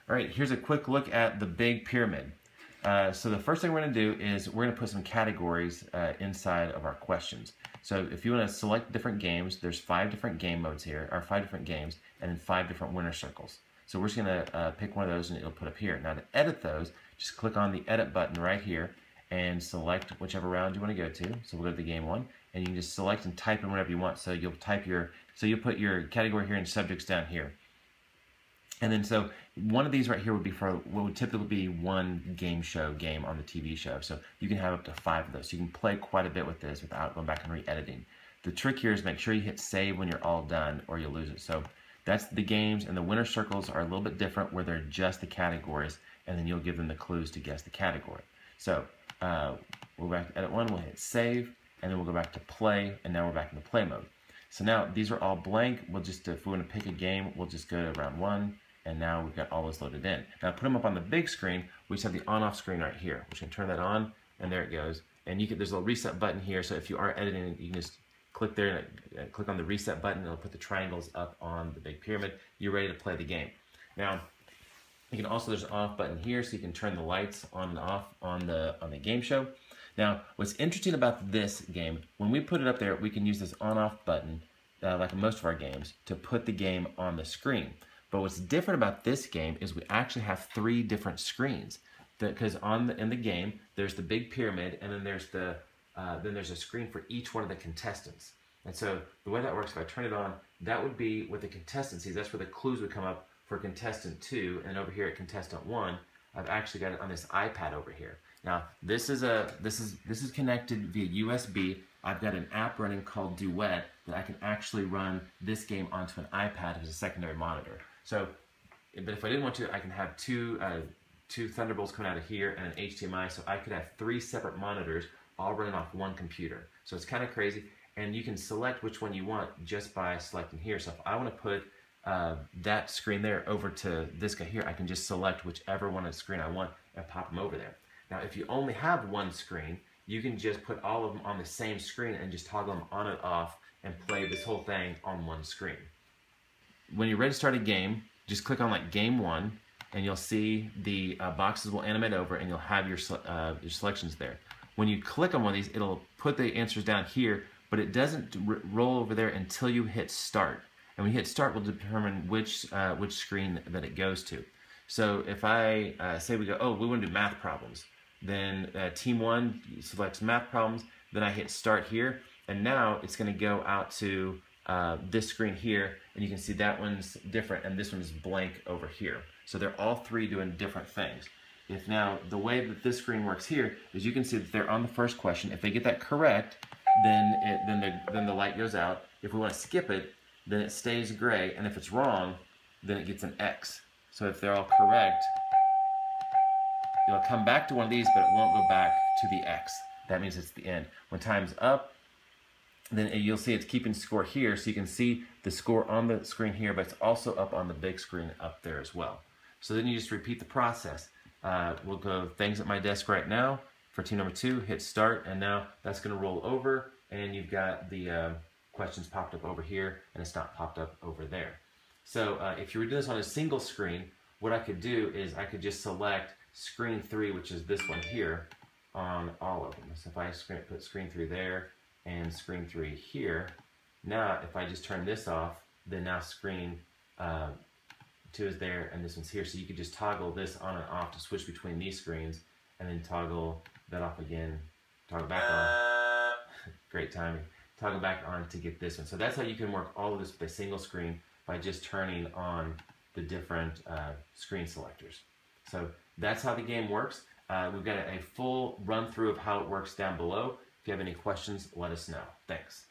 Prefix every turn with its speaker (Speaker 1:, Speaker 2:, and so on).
Speaker 1: All right, here's a quick look at the big pyramid. So the first thing we're going to do is we're going to put some categories inside of our questions. So if you want to select different games, there's 5 different game modes here, or 5 different games, and then 5 different winner circles. So we're just going to pick one of those and it'll put up here. Now to edit those, just click on the edit button right here and select whichever round you want to go to. So we'll go to the game 1, and you can just select and type in whatever you want. So you'll put your category here and subjects down here. And then so one of these right here would be for what would typically be one game on the TV show. So you can have up to 5 of those. So you can play quite a bit with this without going back and re-editing. The trick here is make sure you hit save when you're all done or you'll lose it. So that's the games, and the winner circles are a little bit different where they're just the categories, and then you'll give them the clues to guess the category. So we'll go back to edit 1, we'll hit save, and then we'll go back to play, and now we're back in the play mode. So now these are all blank. We'll just, if we want to pick a game, we'll just go to round 1. And now we've got all those loaded in. Now put them up on the big screen. We just have the on-off screen right here. We can turn that on, and there it goes. And you can, there's a little reset button here. So if you are editing, you can just click there and click on the reset button. And it'll put the triangles up on the big pyramid. You're ready to play the game. Now you can also, there's an off button here, so you can turn the lights on and off on the game show. Now what's interesting about this game, when we put it up there, we can use this on-off button, like in most of our games, to put the game on the screen. But what's different about this game is we actually have 3 different screens. Because in the game, there's the big pyramid, and then there's a screen for each one of the contestants. And so the way that works, if I turn it on, that would be with the contestants. That's where the clues would come up for contestant 2, and over here at contestant 1, I've actually got it on this iPad over here. Now this is connected via USB. I've got an app running called Duet that I can actually run this game onto an iPad as a secondary monitor. So, but if I didn't want to, I can have two Thunderbolts coming out of here and an HDMI, so I could have 3 separate monitors all running off one computer. So it's kind of crazy, and you can select which one you want just by selecting here. So if I want to put that screen there over to this guy here, I can just select whichever one of the screen I want and pop them over there. Now if you only have one screen, you can just put all of them on the same screen and just toggle them on and off and play this whole thing on one screen. When you're ready to start a game, just click on like game 1, and you'll see the boxes will animate over, and you'll have your selections there. When you click on one of these, it'll put the answers down here, but it doesn't roll over there until you hit start. And when you hit start, we'll determine which screen that it goes to. So if I say we go, oh, we want to do math problems, then team 1 selects math problems, then I hit start here, and now it's going to go out to this screen here, and you can see that one's different and this one's blank over here. So they're all 3 doing different things. If now the way that this screen works here is you can see that they're on the first question. If they get that correct, then the light goes out. If we want to skip it, then it stays gray, and if it's wrong, then it gets an X. So if they're all correct, it'll come back to one of these, but it won't go back to the X. That means it's the end. When time's up, then you'll see it's keeping score here, so you can see the score on the screen here, but it's also up on the big screen up there as well. So then you just repeat the process. We'll go things at my desk right now for team number 2, hit start, and now that's going to roll over, and you've got the questions popped up over here, and it's not popped up over there. So if you were doing this on a single screen, what I could do is I could just select screen 3, which is this one here, on all of them. So if I put screen 3 there, and screen 3 here. Now if I just turn this off, then now screen 2 is there and this one's here. So you could just toggle this on and off to switch between these screens, and then toggle that off again, toggle back on. Great timing. Toggle back on to get this one. So that's how you can work all of this with a single screen, by just turning on the different screen selectors. So that's how the game works. We've got a full run through of how it works down below. If you have any questions, let us know. Thanks.